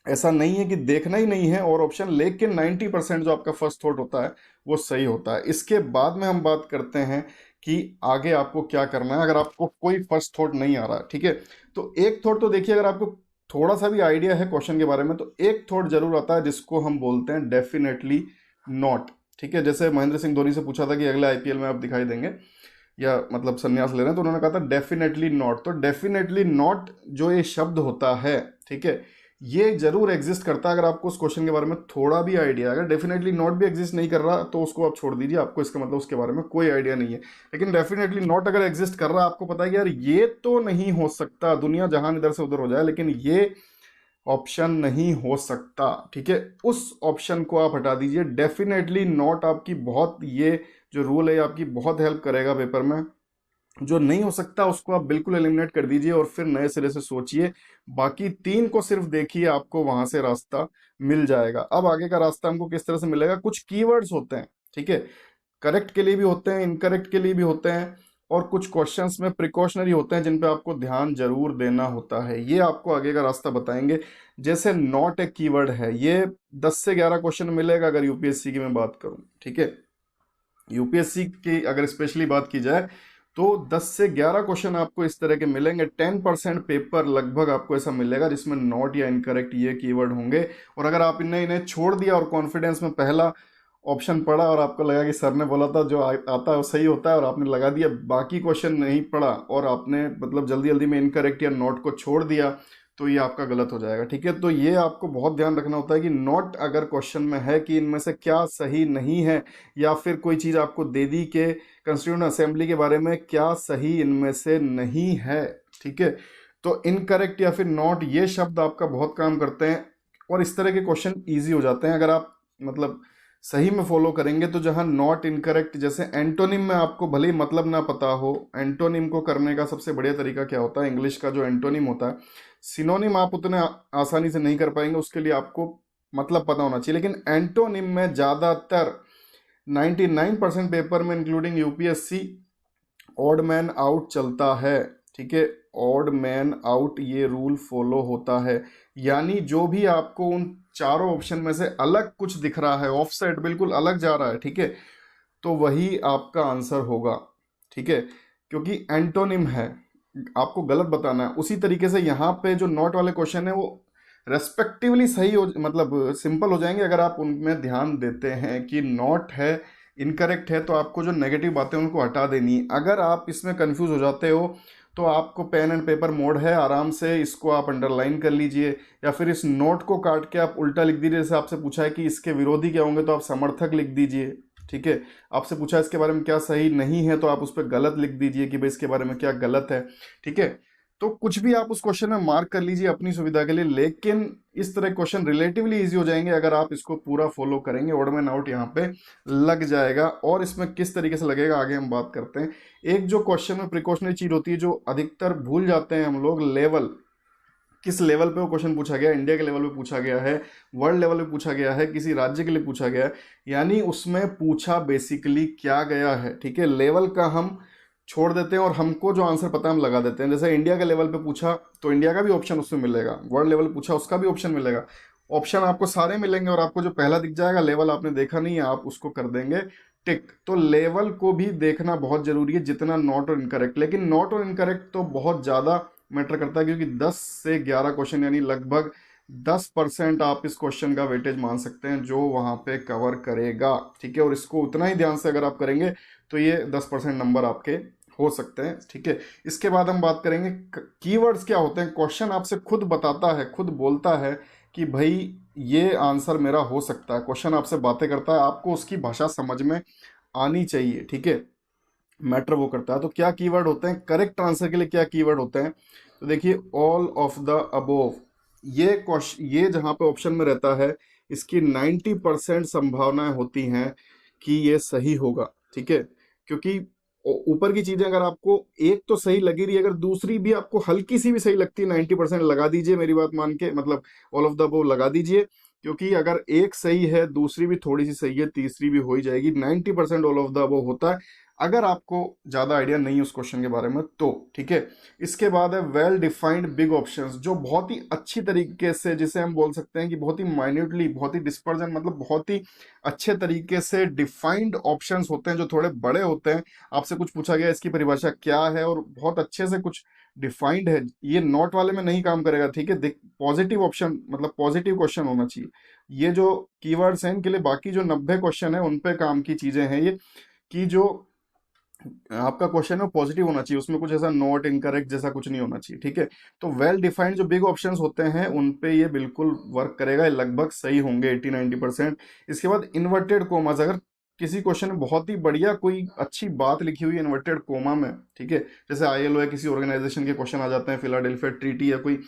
ऐसा नहीं है कि देखना ही नहीं है और ऑप्शन, लेकिन 90% जो आपका फर्स्ट थॉट होता है वो सही होता है। इसके बाद में हम बात करते हैं कि आगे आपको क्या करना है अगर आपको कोई फर्स्ट थॉट नहीं आ रहा है, ठीक है। तो एक थॉट तो देखिए, अगर आपको थोड़ा सा भी आइडिया है क्वेश्चन के बारे में, तो एक थॉट जरूर आता है जिसको हम बोलते हैं डेफिनेटली नॉट, ठीक है। जैसे महेंद्र सिंह धोनी से पूछा था कि अगले आईपीएल में आप दिखाई देंगे या मतलब संन्यास ले रहे हैं, तो उन्होंने कहा था डेफिनेटली नॉट। तो डेफिनेटली नॉट जो ये शब्द होता है, ठीक है, ये जरूर एग्जिस्ट करता है। अगर आपको उस क्वेश्चन के बारे में थोड़ा भी आइडिया, अगर डेफिनेटली नॉट भी एग्जिस्ट नहीं कर रहा तो उसको आप छोड़ दीजिए, आपको इसका मतलब उसके बारे में कोई आइडिया नहीं है। लेकिन डेफिनेटली नॉट अगर एग्जिस्ट कर रहा है, आपको पता है कि यार ये तो नहीं हो सकता, दुनिया जहान इधर से उधर हो जाए, लेकिन ये ऑप्शन नहीं हो सकता, ठीक है, उस ऑप्शन को आप हटा दीजिए। डेफिनेटली नॉट आपकी बहुत, ये जो रूल है आपकी बहुत हेल्प करेगा पेपर में। जो नहीं हो सकता उसको आप बिल्कुल एलिमिनेट कर दीजिए और फिर नए सिरे से सोचिए। बाकी 3 को सिर्फ देखिए, आपको वहां से रास्ता मिल जाएगा। अब आगे का रास्ता हमको किस तरह से मिलेगा? कुछ कीवर्ड्स होते हैं, ठीक है, करेक्ट के लिए भी होते हैं, इनकरेक्ट के लिए भी होते हैं, और कुछ क्वेश्चंस में प्रिकॉशनरी होते हैं जिन पे आपको ध्यान जरूर देना होता है। ये आपको आगे का रास्ता बताएंगे। जैसे नॉट एक कीवर्ड है, ये 10 से 11 क्वेश्चन मिलेगा अगर यूपीएससी की मैं बात करूं, ठीक है। यूपीएससी की अगर स्पेशली बात की जाए तो 10 से 11 क्वेश्चन आपको इस तरह के मिलेंगे। 10% पेपर लगभग आपको ऐसा मिलेगा जिसमें नॉट या इनकरेक्ट ये कीवर्ड होंगे। और अगर आप इन्हें इन्हें छोड़ दिया और कॉन्फिडेंस में पहला ऑप्शन पढ़ा और आपको लगा कि सर ने बोला था जो आता है वो सही होता है, और आपने लगा दिया, बाकी क्वेश्चन नहीं पढ़ा और आपने मतलब जल्दी जल्दी में इनकरेक्ट या नॉट को छोड़ दिया, तो ये आपका गलत हो जाएगा, ठीक है। तो ये आपको बहुत ध्यान रखना होता है कि नॉट अगर क्वेश्चन में है कि इनमें से क्या सही नहीं है, या फिर कोई चीज़ आपको दे दी कि कंस्टिट्यूएंट असेंबली के बारे में क्या सही इनमें से नहीं है, ठीक है, तो इनकरेक्ट या फिर नॉट ये शब्द आपका बहुत काम करते हैं और इस तरह के क्वेश्चन ईजी हो जाते हैं। अगर आप मतलब सही में फॉलो करेंगे तो जहां नॉट इनकरेक्ट, जैसे एंटोनिम में आपको भले ही मतलब ना पता हो, एंटोनिम को करने का सबसे बढ़िया तरीका क्या होता है, इंग्लिश का जो एंटोनिम होता है, सिनोनिम आप उतने आसानी से नहीं कर पाएंगे, उसके लिए आपको मतलब पता होना चाहिए। लेकिन एंटोनिम में ज़्यादातर 99% पेपर में including UPSC odd man out चलता है। ठीक है, ऑड मैन आउट ये रूल फॉलो होता है, यानी जो भी आपको उन चारों ऑप्शन में से अलग कुछ दिख रहा है, ऑफ साइड बिल्कुल अलग जा रहा है, ठीक है, तो वही आपका आंसर होगा। ठीक है, क्योंकि एंटोनिम है, आपको गलत बताना है। उसी तरीके से यहाँ पे जो नॉट वाले क्वेश्चन है वो रेस्पेक्टिवली सही हो, मतलब सिंपल हो जाएंगे अगर आप उनमें ध्यान देते हैं कि नॉट है, इनकरेक्ट है, तो आपको जो नेगेटिव बातें उनको हटा देनी है। अगर आप इसमें कंफ्यूज हो जाते हो तो आपको पेन एंड पेपर मोड है, आराम से इसको आप अंडरलाइन कर लीजिए, या फिर इस नोट को काट के आप उल्टा लिख दीजिए। जैसे आपसे पूछा है कि इसके विरोधी क्या होंगे, तो आप समर्थक लिख दीजिए। ठीक है, आपसे पूछा है इसके बारे में क्या सही नहीं है, तो आप उस पर गलत लिख दीजिए कि भाई इसके बारे में क्या गलत है। ठीक है, तो कुछ भी आप उस क्वेश्चन में मार्क कर लीजिए अपनी सुविधा के लिए, लेकिन इस तरह क्वेश्चन रिलेटिवली इजी हो जाएंगे अगर आप इसको पूरा फॉलो करेंगे। ऑड मैन आउट यहाँ पे लग जाएगा, और इसमें किस तरीके से लगेगा आगे हम बात करते हैं। एक जो क्वेश्चन में प्रिकॉशनरी चीज होती है जो अधिकतर भूल जाते हैं हम लोग, लेवल, किस लेवल पे वो क्वेश्चन पूछा गया है, इंडिया के लेवल पे पूछा गया है, वर्ल्ड लेवल पे पूछा गया है, किसी राज्य के लिए पूछा गया है, यानी उसमें पूछा बेसिकली क्या गया है। ठीक है, लेवल का हम छोड़ देते हैं और हमको जो आंसर पता है हम लगा देते हैं। जैसे इंडिया के लेवल पे पूछा तो इंडिया का भी ऑप्शन उसमें मिलेगा, वर्ल्ड लेवल पूछा उसका भी ऑप्शन मिलेगा, ऑप्शन आपको सारे मिलेंगे, और आपको जो पहला दिख जाएगा लेवल आपने देखा नहीं है, आप उसको कर देंगे टिक। तो लेवल को भी देखना बहुत जरूरी है, जितना नॉट और इनकरेक्ट। लेकिन नॉट और इनकरेक्ट तो बहुत ज़्यादा मैटर करता है, क्योंकि 10 से 11 क्वेश्चन, यानी लगभग 10% आप इस क्वेश्चन का वेटेज मान सकते हैं जो वहां पे कवर करेगा। ठीक है, और इसको उतना ही ध्यान से अगर आप करेंगे तो ये 10% नंबर आपके हो सकते हैं। ठीक है, इसके बाद हम बात करेंगे कीवर्ड्स क्या होते हैं। क्वेश्चन आपसे खुद बताता है, खुद बोलता है कि भाई ये आंसर मेरा हो सकता है। क्वेश्चन आपसे बातें करता है, आपको उसकी भाषा समझ में आनी चाहिए। ठीक है, मैटर वो करता है। तो क्या कीवर्ड होते हैं, करेक्ट आंसर के लिए क्या कीवर्ड होते हैं, तो देखिए ऑल ऑफ द अबोव, ये क्वेश्चन, ये जहां पे ऑप्शन में रहता है इसकी 90% संभावनाएं होती हैं कि ये सही होगा। ठीक है, क्योंकि ऊपर की चीजें अगर आपको एक तो सही लगी रही है, अगर दूसरी भी आपको हल्की सी भी सही लगती है, 90% लगा दीजिए, मेरी बात मान के, मतलब ऑल ऑफ द अबोव लगा दीजिए, क्योंकि अगर एक सही है, दूसरी भी थोड़ी सी सही है, तीसरी भी हो ही जाएगी। 90% ऑल ऑफ द अबोव होता है अगर आपको ज्यादा आइडिया नहीं है उस क्वेश्चन के बारे में तो। ठीक है, इसके बाद है वेल डिफाइंड बिग ऑप्शंस, जो बहुत ही अच्छी तरीके से, जिसे हम बोल सकते हैं कि बहुत ही माइन्यूटली, बहुत ही डिस्पर्जन, मतलब बहुत ही अच्छे तरीके से डिफाइंड ऑप्शंस होते हैं, जो थोड़े बड़े होते हैं। आपसे कुछ पूछा गया इसकी परिभाषा क्या है, और बहुत अच्छे से कुछ डिफाइंड है, ये नॉट वाले में नहीं काम करेगा। ठीक है, पॉजिटिव ऑप्शन, मतलब पॉजिटिव क्वेश्चन होना चाहिए। ये जो कीवर्ड्स हैं इनके लिए, बाकी जो 90 क्वेश्चन है उन पे काम की चीजें हैं ये, कि जो आपका क्वेश्चन है पॉजिटिव होना चाहिए, उसमें कुछ ऐसा नॉट इनकरेक्ट जैसा कुछ नहीं होना चाहिए। ठीक है, तो वेल डिफाइंड जो बिग ऑप्शंस होते हैं उन पे ये बिल्कुल वर्क करेगा, ये लगभग सही होंगे 80-90%। इसके बाद इन्वर्टेड कोमास, अगर किसी क्वेश्चन में बहुत ही बढ़िया कोई अच्छी बात लिखी हुई है इन्वर्टेड कोमा में, ठीक है, जैसे आईएलओ या किसी ऑर्गेनाइजेशन के क्वेश्चन आ जाते हैं, फिलाडेल्फिया ट्रीटी या कोई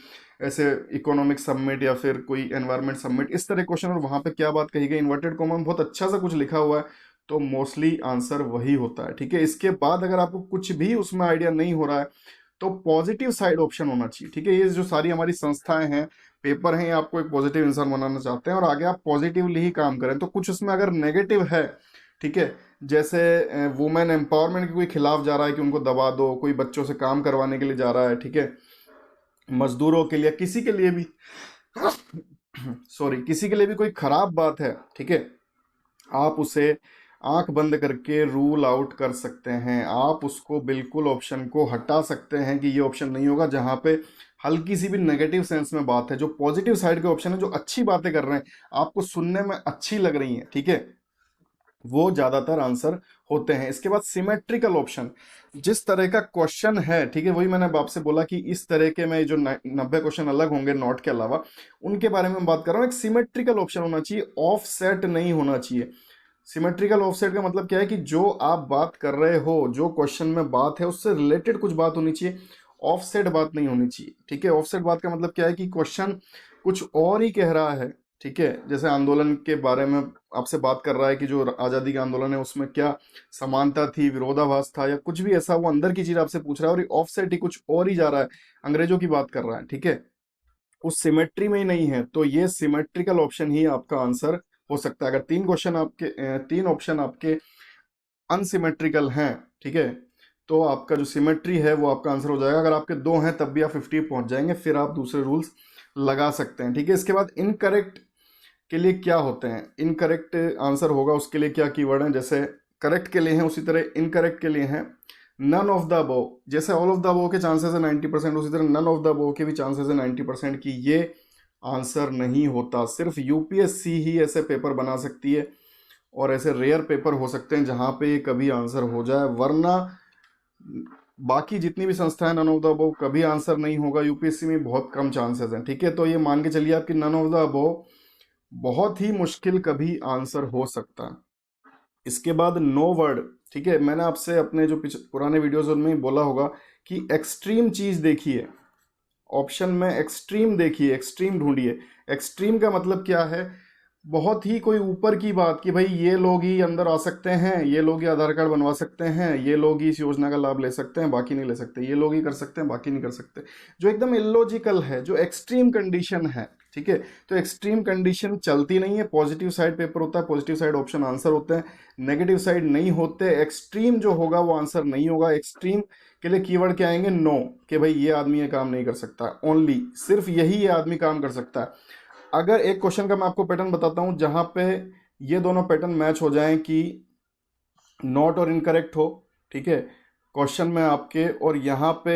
ऐसे इकोनॉमिक समिट या फिर कोई एनवायरमेंट समिट, इस तरह क्वेश्चन, और वहां पे क्या बात कही गई, इन्वर्टेड कोमा में बहुत अच्छा सा कुछ लिखा हुआ है, तो मोस्टली आंसर वही होता है। ठीक है, इसके बाद अगर आपको कुछ भी उसमें आइडिया नहीं हो रहा है तो पॉजिटिव साइड ऑप्शन होना चाहिए। ठीक है, ये जो सारी हमारी संस्थाएं हैं, पेपर हैं, ये आपको एक पॉजिटिव इंसान बनाना चाहते हैं और आगे आप पॉजिटिवली ही काम करें। तो कुछ उसमें अगर नेगेटिव है, ठीक है, जैसे वुमेन एम्पावरमेंट के कोई खिलाफ जा रहा है कि उनको दबा दो, कोई बच्चों से काम करवाने के लिए जा रहा है, ठीक है, मजदूरों के लिए, किसी के लिए भी सॉरी, किसी के लिए भी कोई खराब बात है, ठीक है, आप उसे आंख बंद करके रूल आउट कर सकते हैं। आप उसको बिल्कुल ऑप्शन को हटा सकते हैं कि ये ऑप्शन नहीं होगा, जहां पे हल्की सी भी नेगेटिव सेंस में बात है। जो पॉजिटिव साइड के ऑप्शन है, जो अच्छी बातें कर रहे हैं, आपको सुनने में अच्छी लग रही हैं, ठीक है, वो ज्यादातर आंसर होते हैं। इसके बाद सिमेट्रिकल ऑप्शन, जिस तरह का क्वेश्चन है, ठीक है, वही मैंने अब आपसे बोला कि इस तरह के में जो 90 क्वेश्चन अलग होंगे नॉट के अलावा, उनके बारे में बात कर रहा हूं। एक सिमेट्रिकल ऑप्शन होना चाहिए, ऑफ सेट नहीं होना चाहिए। सिमेट्रिकल ऑफसेट का मतलब क्या है कि जो आप बात कर रहे हो, जो क्वेश्चन में बात है, उससे रिलेटेड कुछ बात होनी चाहिए, ऑफसेट बात नहीं होनी चाहिए। ठीक है, ऑफसेट बात का मतलब क्या है कि क्वेश्चन कुछ और ही कह रहा है, ठीक है, जैसे आंदोलन के बारे में आपसे बात कर रहा है कि जो आज़ादी का आंदोलन है उसमें क्या समानता थी, विरोधाभास था, या कुछ भी ऐसा, वो अंदर की चीज आपसे पूछ रहा है और ये ऑफ साइड ही कुछ और ही जा रहा है, अंग्रेजों की बात कर रहा है, ठीक है, उस सिमेट्री में ही नहीं है, तो ये सिमेट्रिकल ऑप्शन ही आपका आंसर हो सकता है। अगर तीन ऑप्शन आपके अनसिमेट्रिकल हैं, ठीक है, तो आपका जो सिमेट्री है वो आपका आंसर हो जाएगा। अगर आपके दो हैं तब भी आप 50 पहुंच जाएंगे, फिर आप दूसरे रूल्स लगा सकते हैं, ठीक है। इसके बाद इनकरेक्ट के लिए क्या होते हैं, इनकरेक्ट आंसर होगा उसके लिए क्या कीवर्ड है, जैसे करेक्ट के लिए है उसी तरह इनकरेक्ट के लिए है नन ऑफ द अबव। जैसे ऑल ऑफ द अबव के चांसेस है 90%, उसी तरह नन ऑफ द अबव के भी चांसेस है 90% की ये आंसर नहीं होता। सिर्फ यूपीएससी ही ऐसे पेपर बना सकती है और ऐसे रेयर पेपर हो सकते हैं जहां पे कभी आंसर हो जाए, वरना बाकी जितनी भी संस्थाएं नन ऑफ द अबव कभी आंसर नहीं होगा। यूपीएससी में बहुत कम चांसेस हैं, ठीक है। तो ये मान के चलिए आपकी नन ऑफ द अबव बहुत ही मुश्किल कभी आंसर हो सकता है। इसके बाद नो वर्ड, ठीक है, मैंने आपसे अपने जो पुराने वीडियोस में बोला होगा कि एक्सट्रीम चीज देखिए, ऑप्शन में एक्सट्रीम देखिए, एक्सट्रीम ढूंढिए। एक्सट्रीम का मतलब क्या है, बहुत ही कोई ऊपर की बात कि भाई ये लोग ही अंदर आ सकते हैं, ये लोग ही आधार कार्ड बनवा सकते हैं, ये लोग ही इस योजना का लाभ ले सकते हैं, बाकी नहीं ले सकते, ये लोग ही कर सकते हैं, बाकी नहीं कर सकते, जो एकदम इलॉजिकल है, जो एक्सट्रीम कंडीशन है, ठीक है। तो एक्सट्रीम कंडीशन चलती नहीं है। पॉजिटिव साइड पेपर होता है, पॉजिटिव साइड ऑप्शन आंसर होते हैं, नेगेटिव साइड नहीं होते। एक्सट्रीम जो होगा वो आंसर नहीं होगा। एक्सट्रीम के लिए कीवर्ड क्या आएंगे, नो, कि भाई ये आदमी ये काम नहीं कर सकता, ओनली सिर्फ यही ये आदमी काम कर सकता है। अगर एक क्वेश्चन का मैं आपको पैटर्न बताता हूं जहां पे ये दोनों पैटर्न मैच हो जाएं कि नॉट और इनकरेक्ट हो, ठीक है, क्वेश्चन में आपके, और यहाँ पे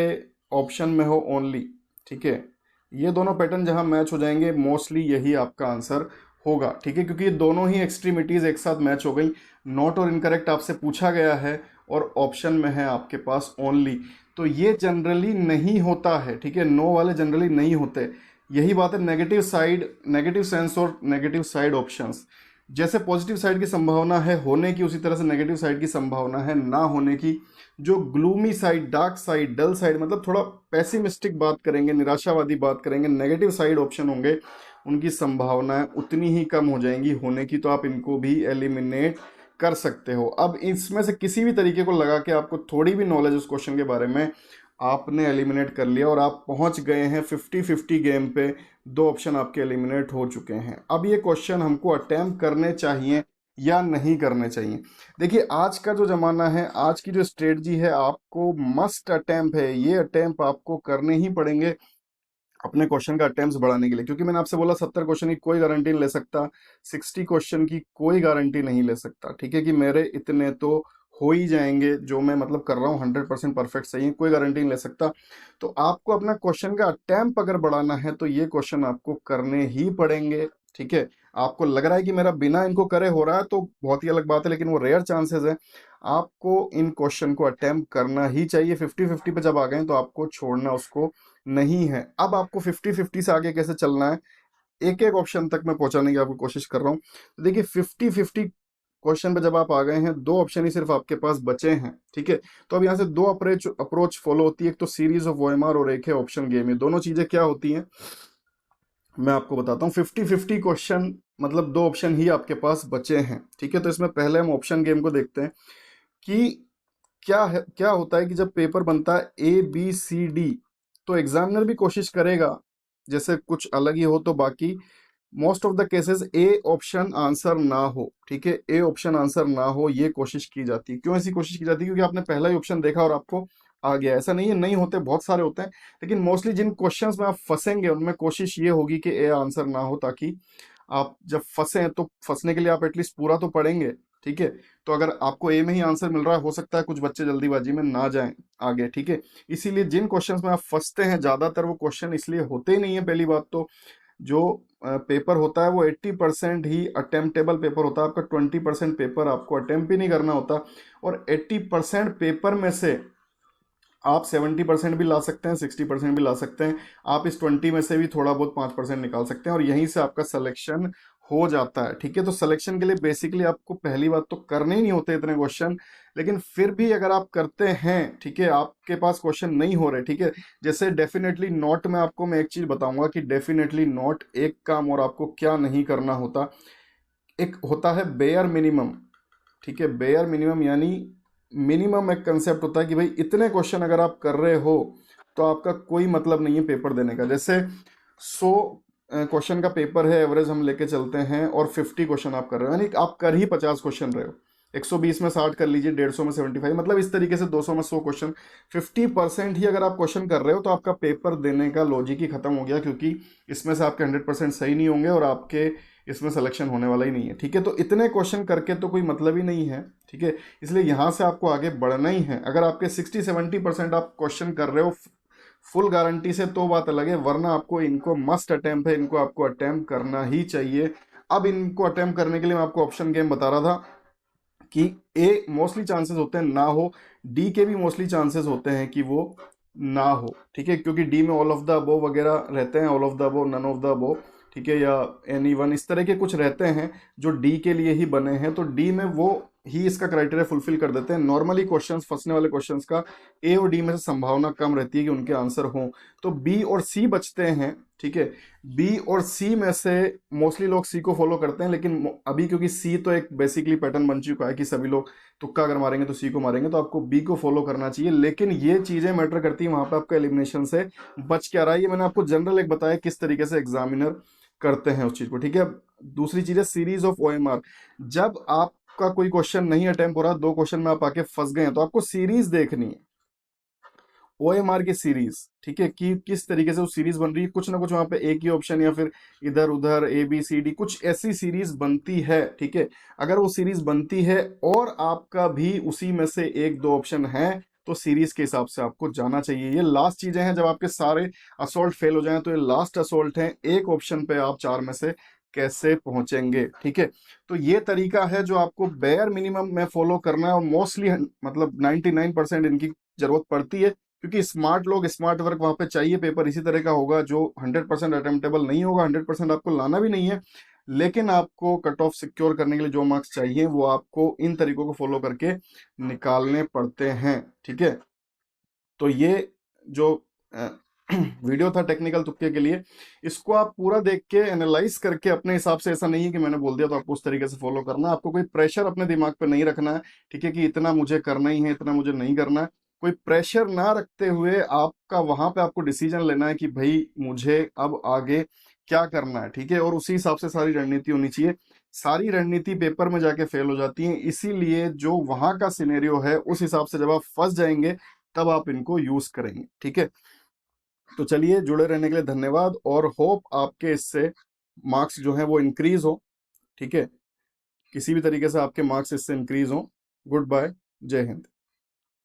ऑप्शन में हो ओनली, ठीक है, ये दोनों पैटर्न जहां मैच हो जाएंगे मोस्टली यही आपका आंसर होगा, ठीक है, क्योंकि ये दोनों ही एक्सट्रीमिटीज एक साथ मैच हो गई। नॉट और इनकरेक्ट आपसे पूछा गया है और ऑप्शन में है आपके पास ओनली, तो ये जनरली नहीं होता है, ठीक है, नो वाले जनरली नहीं होते। यही बात है नेगेटिव साइड, नेगेटिव सेंस और नेगेटिव साइड ऑप्शंस। जैसे पॉजिटिव साइड की संभावना है होने की, उसी तरह से नेगेटिव साइड की संभावना है ना होने की। जो ग्लूमी साइड, डार्क साइड, डल साइड, मतलब थोड़ा पैसिमिस्टिक बात करेंगे, निराशावादी बात करेंगे, नेगेटिव साइड ऑप्शन होंगे, उनकी संभावनाएं उतनी ही कम हो जाएंगी होने की, तो आप इनको भी एलिमिनेट कर सकते हो। अब इसमें से किसी भी तरीके को लगा के आपको थोड़ी भी नॉलेज उस क्वेश्चन के बारे में, आपने एलिमिनेट कर लिया और आप पहुंच गए हैं 50-50 गेम पे। दो ऑप्शन आपके एलिमिनेट हो चुके हैं। अब ये क्वेश्चन हमको अटेम्प्ट करने चाहिए या नहीं करने चाहिए। देखिए आज का जो जमाना है, आज की जो स्ट्रेटजी है, आपको मस्ट अटेम्प्ट है, ये अटेम्प्ट आपको करने ही पड़ेंगे अपने क्वेश्चन का अटेम्प्ट बढ़ाने के लिए, क्योंकि मैंने आपसे बोला 70 क्वेश्चन की कोई गारंटी नहीं ले सकता, 60 क्वेश्चन की कोई गारंटी नहीं ले सकता, ठीक है, कि मेरे इतने तो हो ही जाएंगे, जो मैं मतलब कर रहा हूँ 100% परफेक्ट सही है, कोई गारंटी नहीं ले सकता। तो आपको अपना क्वेश्चन का अटेम्प्ट अगर बढ़ाना है तो ये क्वेश्चन आपको करने ही पड़ेंगे, ठीक है। आपको लग रहा है कि मेरा बिना इनको करे हो रहा है तो बहुत ही अलग बात है, लेकिन वो रेयर चांसेस है। आपको इन क्वेश्चन को अटेम्प्ट करना ही चाहिए। 50-50 पे जब आ गए तो आपको छोड़ना उसको नहीं है। अब आपको 50-50 से आगे कैसे चलना है, एक एक ऑप्शन तक मैं पहुंचाने की आपको कोशिश कर रहा हूं। तो देखिए 50-50 क्वेश्चन पे जब आप आ गए हैं, दो ऑप्शन ही सिर्फ आपके पास बचे हैं, ठीक है। तो अब यहाँ से दो अप्रोच फॉलो होती है, एक तो सीरीज ऑफ ओएमआर और एक है ऑप्शन गेम। ये दोनों चीजें क्या होती हैं मैं आपको बताता हूँ। 50-50 क्वेश्चन मतलब दो ऑप्शन ही आपके पास बचे हैं, ठीक है। तो इसमें पहले हम ऑप्शन गेम को देखते हैं कि क्या होता है कि जब पेपर बनता है ABCD, तो एग्जामिनर भी कोशिश करेगा जैसे कुछ अलग ही हो, तो बाकी most of the cases A option answer ना हो, ठीक है, ए ऑप्शन आंसर ना हो, ये कोशिश की जाती है। क्यों ऐसी कोशिश की जाती है, क्योंकि आपने पहला ही ऑप्शन देखा और आपको आ गया। ऐसा नहीं है नहीं होते, बहुत सारे होते हैं, लेकिन मोस्टली जिन क्वेश्चंस में आप फंसेंगे उनमें कोशिश ये होगी कि ए आंसर ना हो, ताकि आप जब फंसे तो फंसने के लिए आप एटलीस्ट पूरा तो पढ़ेंगे, ठीक है। तो अगर आपको ए में ही आंसर मिल रहा है, हो सकता है कुछ बच्चे जल्दीबाजी में ना जाएं आगे, ठीक है। इसीलिए जिन क्वेश्चंस में आप फंसते हैं, ज्यादातर वो क्वेश्चन इसलिए होते ही नहीं है। पहली बात तो जो पेपर होता है वो 80% ही अटेम्प्टेबल पेपर होता है, आपका 20% पेपर आपको अटेम्प्ट ही नहीं करना होता, और 80% पेपर में से आप 70% भी ला सकते हैं, 60% भी ला सकते हैं। आप इस 20 में से भी थोड़ा बहुत 5% निकाल सकते हैं और यहीं से आपका सिलेक्शन हो जाता है। ठीक है, तो सिलेक्शन के लिए बेसिकली आपको पहली बात तो करने ही नहीं होते इतने क्वेश्चन, लेकिन फिर भी अगर आप करते हैं, ठीक है, आपके पास क्वेश्चन नहीं हो रहे, ठीक है, जैसे डेफिनेटली नॉट में आपको मैं एक चीज बताऊंगा कि डेफिनेटली नॉट एक काम और आपको क्या नहीं करना होता। एक होता है बेयर मिनिमम, ठीक है, बेयर मिनिमम यानी मिनिमम एक कंसेप्ट होता है कि भाई इतने क्वेश्चन अगर आप कर रहे हो तो आपका कोई मतलब नहीं है पेपर देने का। जैसे 100 क्वेश्चन का पेपर है, एवरेज हम लेके चलते हैं, और 50 क्वेश्चन आप कर रहे हो, यानी आप कर ही 50 क्वेश्चन रहे हो। 120 में 60 कर लीजिए, 150 में 75, मतलब इस तरीके से 200 में 100 क्वेश्चन, 50% ही अगर आप क्वेश्चन कर रहे हो तो आपका पेपर देने का लॉजिक ही खत्म हो गया, क्योंकि इसमें से आपके 100% सही नहीं होंगे और आपके इसमें सिलेक्शन होने वाला ही नहीं है। ठीक है, तो इतने क्वेश्चन करके तो कोई मतलब ही नहीं है। ठीक है, इसलिए यहाँ से आपको आगे बढ़ना ही है। अगर आपके 60-70% आप क्वेश्चन कर रहे हो फुल गारंटी से तो बात अलग है, वरना आपको इनको मस्ट अटेम्प्ट है, इनको आपको अटेम्प्ट करना ही चाहिए। अब इनको अटेम्प्ट करने के लिए मैं आपको ऑप्शन गेम बता रहा था कि ए मोस्टली चांसेस होते हैं ना हो, डी के भी मोस्टली चांसेस होते हैं कि वो ना हो। ठीक है, क्योंकि डी में ऑल ऑफ द अबोव वगैरह रहते हैं, all of the above, none of the above, ठीक है, या एनी वन, इस तरह के कुछ रहते हैं जो डी के लिए ही बने हैं, तो डी में वो ही इसका क्राइटेरिया फुलफिल कर देते हैं। नॉर्मली क्वेश्चंस, फंसने वाले क्वेश्चंस का ए और डी में से संभावना कम रहती है कि उनके आंसर हों, तो बी और सी बचते हैं। ठीक है, बी और सी में से मोस्टली लोग सी को फॉलो करते हैं, लेकिन अभी क्योंकि सी तो एक बेसिकली पैटर्न बन चुका है कि सभी लोग तुक्का अगर मारेंगे तो सी को मारेंगे, तो आपको बी को फॉलो करना चाहिए। लेकिन ये चीजें मैटर करती हैं वहां पे आपका एलिमिनेशन से बच क्या रहा है। ये मैंने आपको जनरल एक बताया किस तरीके से एग्जामिनर करते हैं उस चीज को। ठीक है, दूसरी चीज है सीरीज ऑफ ओएमआर। जब आपका कोई क्वेश्चन नहीं अटेम्प्ट हो रहा, 2 क्वेश्चन में आप आके फंस गए हैं, तो आपको सीरीज देखनी है, ओएमआर की सीरीज। ठीक है, कि किस तरीके से वो सीरीज बन रही है, कुछ ना कुछ वहां पे एक ही ऑप्शन या फिर इधर उधर ए बी सी डी कुछ ऐसी सीरीज बनती है। ठीक है, अगर वो सीरीज बनती है और आपका भी उसी में से 1-2 ऑप्शन है, तो सीरीज के हिसाब से आपको जाना चाहिए। ये लास्ट चीजें हैं, जब आपके सारे असोल्ट फेल हो जाएं तो ये लास्ट असोल्ट है, एक ऑप्शन पे आप 4 में से कैसे पहुंचेंगे। ठीक है, तो ये तरीका है जो आपको बेयर मिनिमम में फॉलो करना है, और मोस्टली मतलब 99% इनकी जरूरत पड़ती है, क्योंकि स्मार्ट लोग, स्मार्ट वर्क वहां पे चाहिए। पेपर इसी तरह का होगा जो 100% अटेम्प्टेबल नहीं होगा, 100% आपको लाना भी नहीं है, लेकिन आपको कट ऑफ सिक्योर करने के लिए जो मार्क्स चाहिए वो आपको इन तरीकों को फॉलो करके निकालने पड़ते हैं। ठीक है, तो ये जो वीडियो था टेक्निकल तुक्के के लिए, इसको आप पूरा देख के एनालाइज करके अपने हिसाब से, ऐसा नहीं है कि मैंने बोल दिया तो आपको उस तरीके से फॉलो करना है। आपको कोई प्रेशर अपने दिमाग पे नहीं रखना है, ठीक है, कि इतना मुझे करना ही है, इतना मुझे नहीं करना है। कोई प्रेशर ना रखते हुए आपका वहां पे आपको डिसीजन लेना है कि भाई मुझे अब आगे क्या करना है। ठीक है, और उसी हिसाब से सारी रणनीति होनी चाहिए। सारी रणनीति पेपर में जाके फेल हो जाती है, इसीलिए जो वहां का सिनेरियो है उस हिसाब से जब आप फंस जाएंगे तब आप इनको यूज करेंगे। ठीक है, तो चलिए, जुड़े रहने के लिए धन्यवाद, और होप आपके इससे मार्क्स जो है वो इंक्रीज हो। ठीक है, किसी भी तरीके से आपके मार्क्स इससे इंक्रीज हो। गुड बाय, जय हिंद।